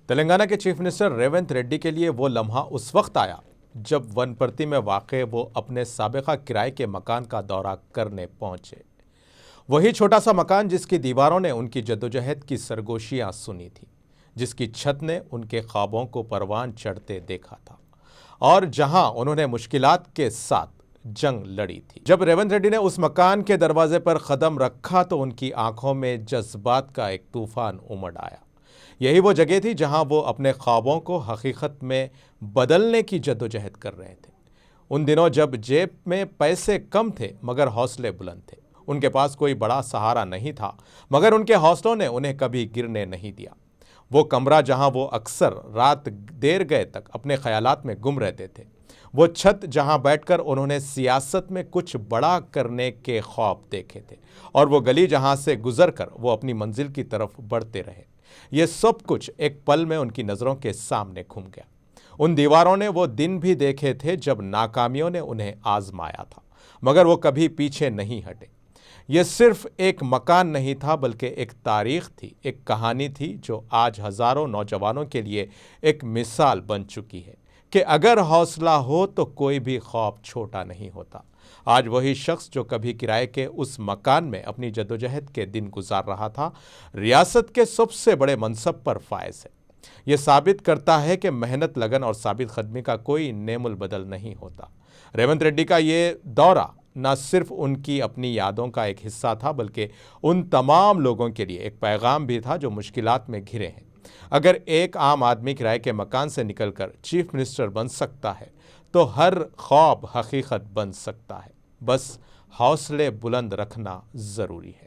तेलंगाना के chief minister Revanth Reddy के लिए वो लम्हा उस वक्त आया जब वनपर्ती में वाक़े वो अपने साबिक़ा किराए के मकान का दौरा करने पहुंचे। वही छोटा सा मकान जिसकी दीवारों ने उनकी जद्दोजहद की सरगोशियां सुनी थी, जिसकी छत ने उनके ख्वाबों को परवान चढ़ते देखा था और जहां उन्होंने मुश्किलात के साथ जंग लड़ी थी। जब रेवंत रेड्डी ने उस मकान के दरवाजे पर कदम रखा तो उनकी आंखों में जज्बात का एक तूफान उमड़ आया। यही वो जगह थी जहां वो अपने ख्वाबों को हकीकत में बदलने की जद्दोजहद कर रहे थे। उन दिनों जब जेब में पैसे कम थे मगर हौसले बुलंद थे। उनके पास कोई बड़ा सहारा नहीं था मगर उनके हौसलों ने उन्हें कभी गिरने नहीं दिया। वो कमरा जहां वो अक्सर रात देर गए तक अपने ख्यालात में गुम रहते थे, वो छत जहां बैठकर उन्होंने सियासत में कुछ बड़ा करने के ख्वाब देखे थे, और वो गली जहां से गुजरकर वो अपनी मंजिल की तरफ बढ़ते रहे, ये सब कुछ एक पल में उनकी नज़रों के सामने घूम गया। उन दीवारों ने वो दिन भी देखे थे जब नाकामियों ने उन्हें आजमाया था, मगर वो कभी पीछे नहीं हटे। ये सिर्फ एक मकान नहीं था बल्कि एक तारीख थी, एक कहानी थी जो आज हज़ारों नौजवानों के लिए एक मिसाल बन चुकी है कि अगर हौसला हो तो कोई भी ख्वाब छोटा नहीं होता। आज वही शख्स जो कभी किराए के उस मकान में अपनी जद्दोजहद के दिन गुजार रहा था, रियासत के सबसे बड़े मनसब पर फायज है। ये साबित करता है कि मेहनत, लगन और साबित कदमी का कोई नेमुल बदल नहीं होता। रेवंत रेड्डी का ये दौरा न सिर्फ उनकी अपनी यादों का एक हिस्सा था बल्कि उन तमाम लोगों के लिए एक पैगाम भी था जो मुश्किलात में घिरे हैं। अगर एक आम आदमी किराए के मकान से निकलकर चीफ मिनिस्टर बन सकता है तो हर ख्वाब हकीकत बन सकता है। बस हौसले बुलंद रखना ज़रूरी है।